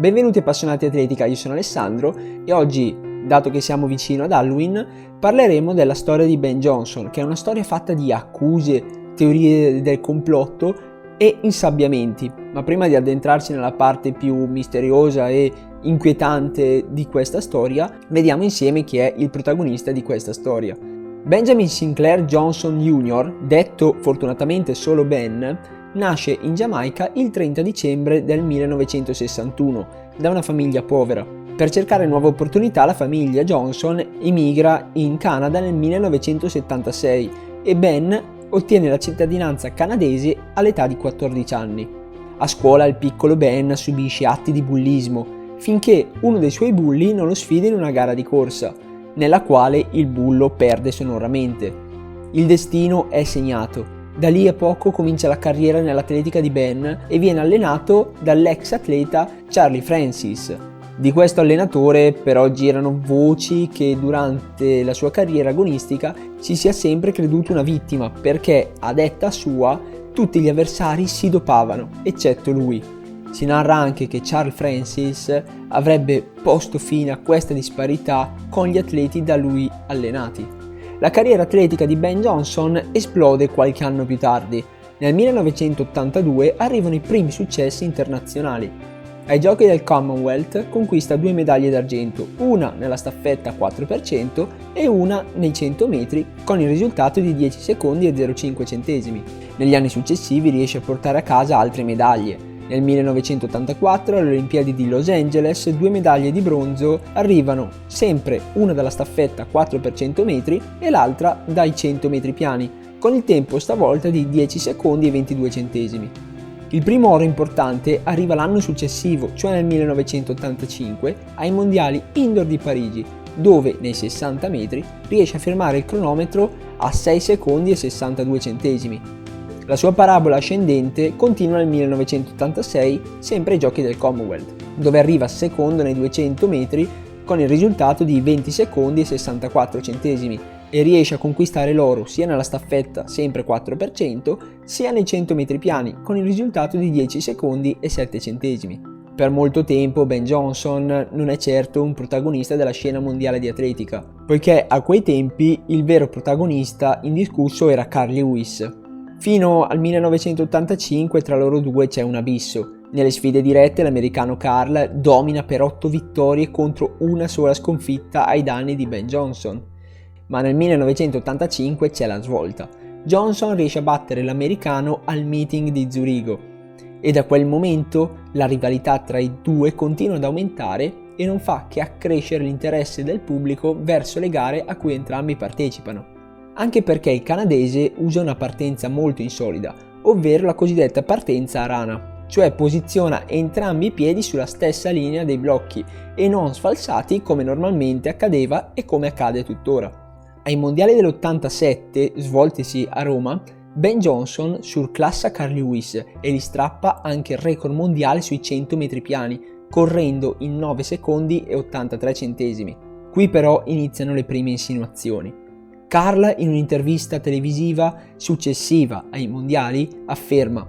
Benvenuti appassionati atletica, io sono Alessandro e oggi, dato che siamo vicino ad Halloween, parleremo della storia di Ben Johnson, che è una storia fatta di accuse, teorie del complotto e insabbiamenti. Ma prima di addentrarci nella parte più misteriosa e inquietante di questa storia, vediamo insieme chi è il protagonista di questa storia. Benjamin Sinclair Johnson Jr., detto fortunatamente solo Ben, nasce in Giamaica il 30 dicembre del 1961 da una famiglia povera. Per cercare nuove opportunità la famiglia Johnson emigra in Canada nel 1976 e Ben ottiene la cittadinanza canadese all'età di 14 anni. A scuola il piccolo Ben subisce atti di bullismo finché uno dei suoi bulli non lo sfida in una gara di corsa, nella quale il bullo perde sonoramente. Il destino è segnato. Da lì a poco comincia la carriera nell'atletica di Ben e viene allenato dall'ex atleta Charlie Francis. Di questo allenatore però girano voci che durante la sua carriera agonistica ci sia sempre creduto una vittima, perché a detta sua tutti gli avversari si dopavano, eccetto lui. Si narra anche che Charles Francis avrebbe posto fine a questa disparità con gli atleti da lui allenati. La carriera atletica di Ben Johnson esplode qualche anno più tardi. Nel 1982 arrivano i primi successi internazionali. Ai giochi del Commonwealth conquista 2 medaglie d'argento, una nella staffetta 4% e una nei 100 metri con il risultato di 10 secondi e 0,5 centesimi. Negli anni successivi riesce a portare a casa altre medaglie. Nel 1984 alle Olimpiadi di Los Angeles 2 medaglie di bronzo arrivano, sempre una dalla staffetta 4x100 metri e l'altra dai 100 metri piani, con il tempo stavolta di 10 secondi e 22 centesimi. Il primo oro importante arriva l'anno successivo, cioè nel 1985, ai mondiali indoor di Parigi, dove nei 60 metri riesce a fermare il cronometro a 6 secondi e 62 centesimi. La sua parabola ascendente continua nel 1986, sempre ai giochi del Commonwealth, dove arriva secondo nei 200 metri con il risultato di 20 secondi e 64 centesimi e riesce a conquistare l'oro sia nella staffetta, sempre 4%, sia nei 100 metri piani con il risultato di 10 secondi e 7 centesimi. Per molto tempo Ben Johnson non è certo un protagonista della scena mondiale di atletica, poiché a quei tempi il vero protagonista indiscusso era Carl Lewis. Fino al 1985 tra loro due c'è un abisso. Nelle sfide dirette l'americano Carl domina per 8 vittorie contro una sola sconfitta ai danni di Ben Johnson. Ma nel 1985 c'è la svolta. Johnson riesce a battere l'americano al meeting di Zurigo e da quel momento la rivalità tra i due continua ad aumentare e non fa che accrescere l'interesse del pubblico verso le gare a cui entrambi partecipano. Anche perché il canadese usa una partenza molto insolita, ovvero la cosiddetta partenza a rana, cioè posiziona entrambi i piedi sulla stessa linea dei blocchi e non sfalsati come normalmente accadeva e come accade tuttora. Ai mondiali dell'87, svoltisi a Roma, Ben Johnson surclassa Carl Lewis e gli strappa anche il record mondiale sui 100 metri piani, correndo in 9 secondi e 83 centesimi. Qui però iniziano le prime insinuazioni. Carl, in un'intervista televisiva successiva ai mondiali, afferma: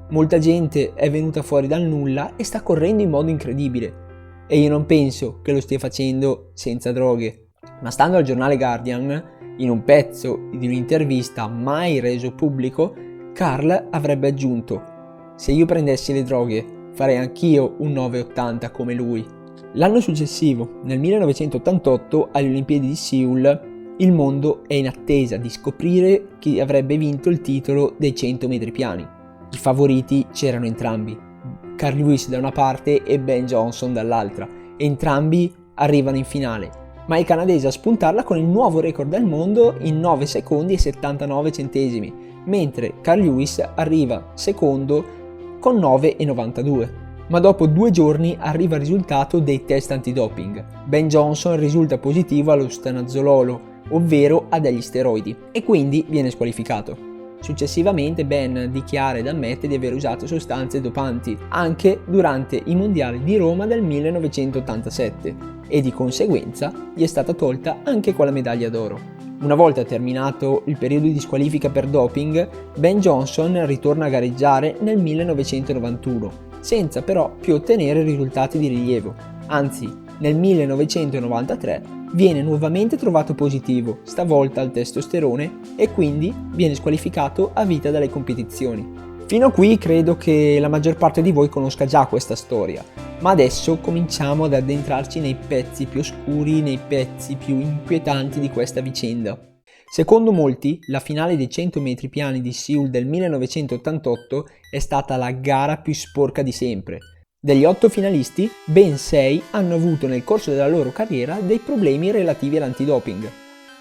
«Molta gente è venuta fuori dal nulla e sta correndo in modo incredibile e io non penso che lo stia facendo senza droghe». Ma stando al giornale Guardian, in un pezzo di un'intervista mai reso pubblico, Carl avrebbe aggiunto: «Se io prendessi le droghe, farei anch'io un 9,80 come lui». L'anno successivo, nel 1988, alle Olimpiadi di Seoul, il mondo è in attesa di scoprire chi avrebbe vinto il titolo dei 100 metri piani. I favoriti c'erano entrambi, Carl Lewis da una parte e Ben Johnson dall'altra. Entrambi arrivano in finale, ma il canadese a spuntarla con il nuovo record del mondo in 9 secondi e 79 centesimi, mentre Carl Lewis arriva secondo con 9,92. Ma dopo 2 giorni arriva il risultato dei test antidoping. Ben Johnson risulta positivo allo stanazololo, ovvero a degli steroidi, e quindi viene squalificato. Successivamente Ben dichiara ed ammette di aver usato sostanze dopanti anche durante i mondiali di Roma del 1987 e di conseguenza gli è stata tolta anche quella medaglia d'oro. Una volta terminato il periodo di squalifica per doping, Ben Johnson ritorna a gareggiare nel 1991, senza però più ottenere risultati di rilievo. Anzi, nel 1993 viene nuovamente trovato positivo, stavolta al testosterone, e quindi viene squalificato a vita dalle competizioni. Fino a qui credo che la maggior parte di voi conosca già questa storia, ma adesso cominciamo ad addentrarci nei pezzi più oscuri, nei pezzi più inquietanti di questa vicenda. Secondo molti, la finale dei 100 metri piani di Seoul del 1988 è stata la gara più sporca di sempre. Degli 8 finalisti, ben 6 hanno avuto nel corso della loro carriera dei problemi relativi all'antidoping.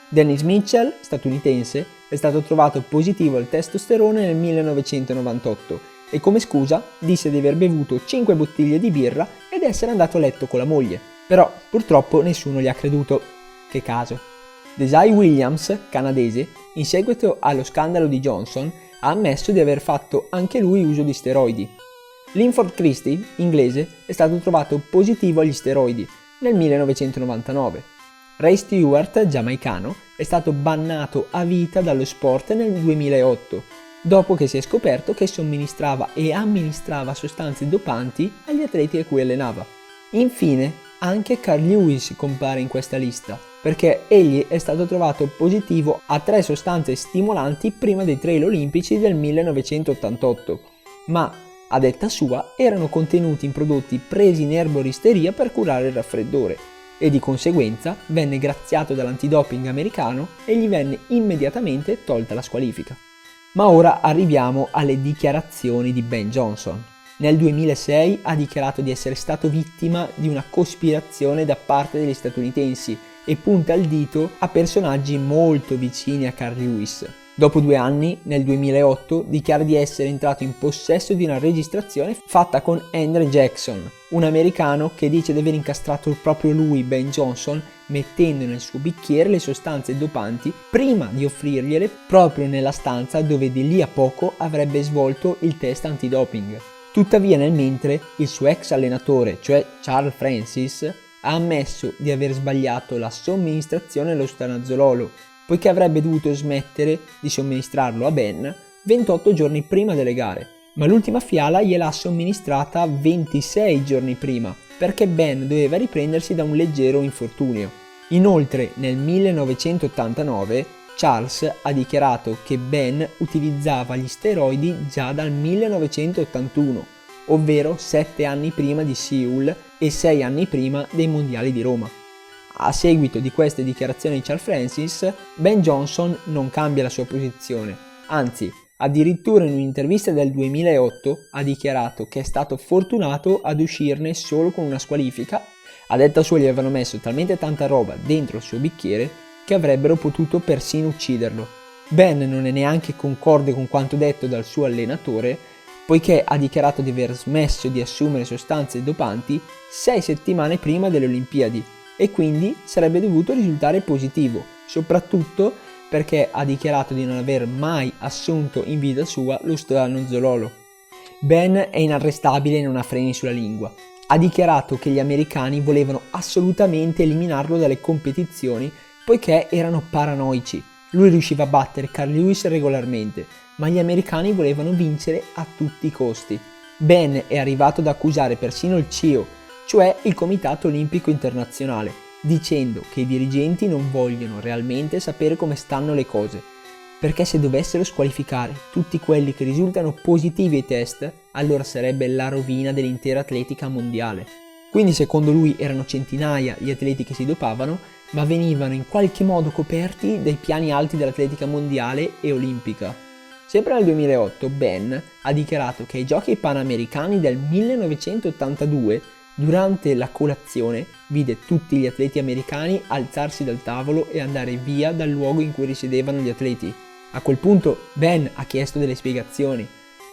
Dennis Mitchell, statunitense, è stato trovato positivo al testosterone nel 1998 e come scusa disse di aver bevuto 5 bottiglie di birra ed essere andato a letto con la moglie. Però purtroppo nessuno gli ha creduto. Che caso. Desai Williams, canadese, in seguito allo scandalo di Johnson, ha ammesso di aver fatto anche lui uso di steroidi. Linford Christie, inglese, è stato trovato positivo agli steroidi nel 1999. Ray Stewart, giamaicano, è stato bannato a vita dallo sport nel 2008, dopo che si è scoperto che somministrava e amministrava sostanze dopanti agli atleti a cui allenava. Infine, anche Carl Lewis compare in questa lista, perché egli è stato trovato positivo a 3 sostanze stimolanti prima dei Trail Olimpici del 1988, ma a detta sua erano contenuti in prodotti presi in erboristeria per curare il raffreddore e di conseguenza venne graziato dall'antidoping americano e gli venne immediatamente tolta la squalifica. Ma ora arriviamo alle dichiarazioni di Ben Johnson. Nel 2006 ha dichiarato di essere stato vittima di una cospirazione da parte degli statunitensi e punta il dito a personaggi molto vicini a Carl Lewis. Dopo 2 anni, nel 2008, dichiara di essere entrato in possesso di una registrazione fatta con Andre Jackson, un americano che dice di aver incastrato proprio lui, Ben Johnson, mettendo nel suo bicchiere le sostanze dopanti prima di offrirgliele proprio nella stanza dove di lì a poco avrebbe svolto il test antidoping. Tuttavia nel mentre il suo ex allenatore, cioè Charles Francis, ha ammesso di aver sbagliato la somministrazione dello stanazololo, poiché avrebbe dovuto smettere di somministrarlo a Ben 28 giorni prima delle gare, ma l'ultima fiala gliel'ha somministrata 26 giorni prima, perché Ben doveva riprendersi da un leggero infortunio. Inoltre, nel 1989, Charles ha dichiarato che Ben utilizzava gli steroidi già dal 1981, ovvero 7 anni prima di Seoul e 6 anni prima dei mondiali di Roma. A seguito di queste dichiarazioni di Charles Francis, Ben Johnson non cambia la sua posizione, anzi, addirittura in un'intervista del 2008 ha dichiarato che è stato fortunato ad uscirne solo con una squalifica. A detta sua gli avevano messo talmente tanta roba dentro il suo bicchiere che avrebbero potuto persino ucciderlo. Ben non è neanche concorde con quanto detto dal suo allenatore, poiché ha dichiarato di aver smesso di assumere sostanze dopanti 6 settimane prima delle Olimpiadi e quindi sarebbe dovuto risultare positivo, soprattutto perché ha dichiarato di non aver mai assunto in vita sua lo stanozololo. Ben è inarrestabile e non ha freni sulla lingua. Ha dichiarato che gli americani volevano assolutamente eliminarlo dalle competizioni poiché erano paranoici. Lui riusciva a battere Carl Lewis regolarmente, ma gli americani volevano vincere a tutti i costi. Ben è arrivato ad accusare persino il CIO, cioè il Comitato Olimpico Internazionale, dicendo che i dirigenti non vogliono realmente sapere come stanno le cose, perché se dovessero squalificare tutti quelli che risultano positivi ai test, allora sarebbe la rovina dell'intera atletica mondiale. Quindi secondo lui erano centinaia gli atleti che si dopavano, ma venivano in qualche modo coperti dai piani alti dell'atletica mondiale e olimpica. Sempre nel 2008 Ben ha dichiarato che ai Giochi Panamericani del 1982, durante la colazione, vide tutti gli atleti americani alzarsi dal tavolo e andare via dal luogo in cui risiedevano gli atleti. A quel punto Ben ha chiesto delle spiegazioni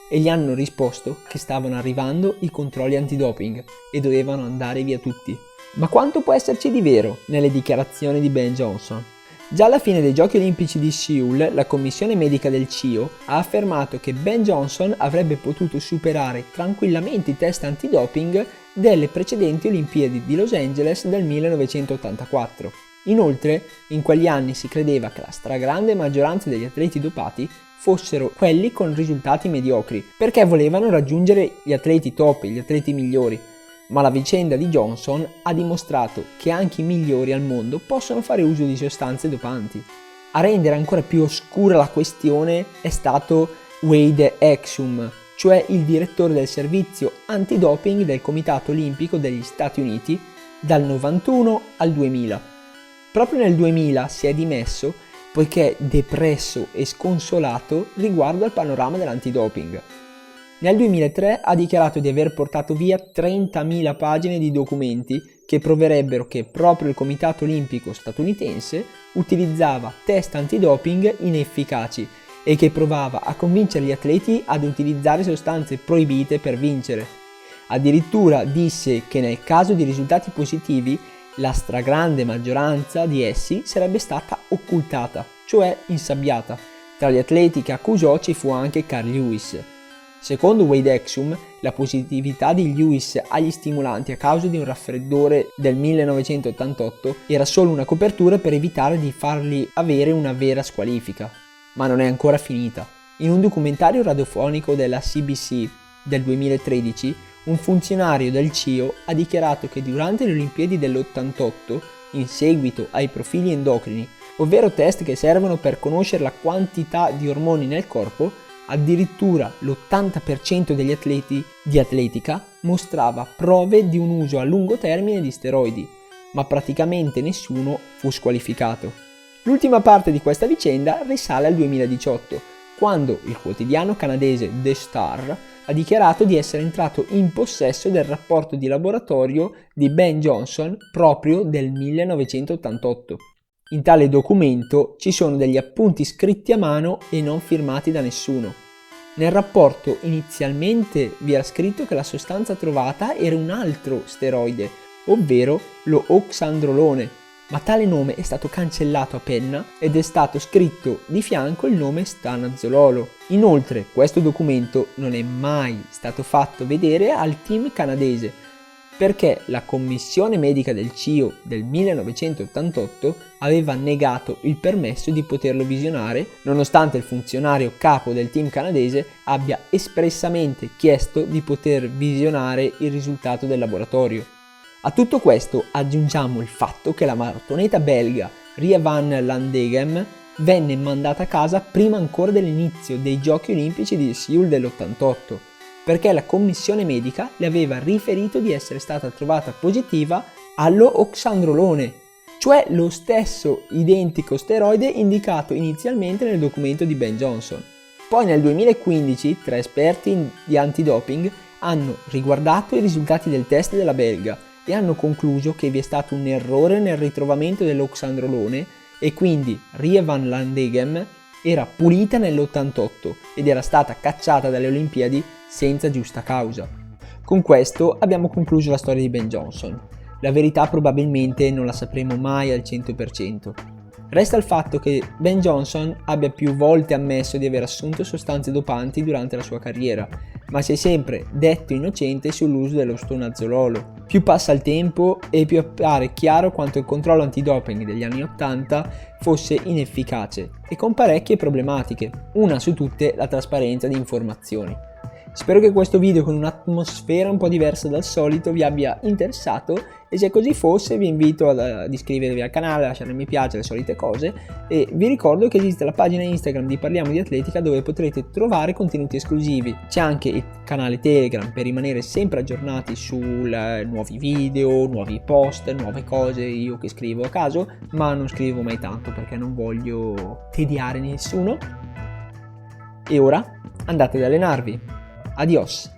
e gli hanno risposto che stavano arrivando i controlli antidoping e dovevano andare via tutti. Ma quanto può esserci di vero nelle dichiarazioni di Ben Johnson? Già alla fine dei Giochi Olimpici di Seoul, la commissione medica del CIO ha affermato che Ben Johnson avrebbe potuto superare tranquillamente i test antidoping delle precedenti Olimpiadi di Los Angeles del 1984. Inoltre, in quegli anni si credeva che la stragrande maggioranza degli atleti dopati fossero quelli con risultati mediocri, perché volevano raggiungere gli atleti top, gli atleti migliori. Ma la vicenda di Johnson ha dimostrato che anche i migliori al mondo possono fare uso di sostanze dopanti. A rendere ancora più oscura la questione è stato Wade Exum, cioè il direttore del servizio antidoping del Comitato Olimpico degli Stati Uniti dal 91 al 2000. Proprio nel 2000 si è dimesso poiché depresso e sconsolato riguardo al panorama dell'antidoping. Nel 2003 ha dichiarato di aver portato via 30.000 pagine di documenti che proverebbero che proprio il Comitato Olimpico statunitense utilizzava test antidoping inefficaci e che provava a convincere gli atleti ad utilizzare sostanze proibite per vincere. Addirittura disse che nel caso di risultati positivi la stragrande maggioranza di essi sarebbe stata occultata, cioè insabbiata. Tra gli atleti che accusò ci fu anche Carl Lewis. Secondo Wade Exum, la positività di Lewis agli stimolanti a causa di un raffreddore del 1988 era solo una copertura per evitare di fargli avere una vera squalifica. Ma non è ancora finita. In un documentario radiofonico della CBC del 2013, un funzionario del CIO ha dichiarato che durante le Olimpiadi dell'88, in seguito ai profili endocrini, ovvero test che servono per conoscere la quantità di ormoni nel corpo, addirittura l'80% degli atleti di atletica mostrava prove di un uso a lungo termine di steroidi, ma praticamente nessuno fu squalificato. L'ultima parte di questa vicenda risale al 2018, quando il quotidiano canadese The Star ha dichiarato di essere entrato in possesso del rapporto di laboratorio di Ben Johnson proprio del 1988. In tale documento ci sono degli appunti scritti a mano e non firmati da nessuno. Nel rapporto inizialmente vi era scritto che la sostanza trovata era un altro steroide, ovvero lo oxandrolone, ma tale nome è stato cancellato a penna ed è stato scritto di fianco il nome stanazololo. Inoltre, questo documento non è mai stato fatto vedere al team canadese, perché la commissione medica del CIO del 1988 aveva negato il permesso di poterlo visionare, nonostante il funzionario capo del team canadese abbia espressamente chiesto di poter visionare il risultato del laboratorio. A tutto questo aggiungiamo il fatto che la maratoneta belga Ria van Landegem venne mandata a casa prima ancora dell'inizio dei Giochi Olimpici di Seoul dell'88, perché la commissione medica le aveva riferito di essere stata trovata positiva allo oxandrolone, cioè lo stesso identico steroide indicato inizialmente nel documento di Ben Johnson. Poi nel 2015 tre esperti di antidoping hanno riguardato i risultati del test della belga e hanno concluso che vi è stato un errore nel ritrovamento dell'oxandrolone e quindi Ria van Landegem era pulita nell'88 ed era stata cacciata dalle Olimpiadi senza giusta causa. Con questo abbiamo concluso la storia di Ben Johnson. La verità probabilmente non la sapremo mai al 100%. Resta il fatto che Ben Johnson abbia più volte ammesso di aver assunto sostanze dopanti durante la sua carriera, ma si è sempre detto innocente sull'uso dello stanazololo. Più passa il tempo e più appare chiaro quanto il controllo antidoping degli anni 80 fosse inefficace e con parecchie problematiche, una su tutte la trasparenza di informazioni. Spero che questo video con un'atmosfera un po' diversa dal solito vi abbia interessato e se così fosse vi invito ad iscrivervi al canale, a lasciare mi piace, le solite cose e vi ricordo che esiste la pagina Instagram di Parliamo di Atletica dove potrete trovare contenuti esclusivi. C'è anche il canale Telegram per rimanere sempre aggiornati su nuovi video, nuovi post, nuove cose io che scrivo a caso, ma non scrivo mai tanto perché non voglio tediare nessuno. E ora andate ad allenarvi. Adios!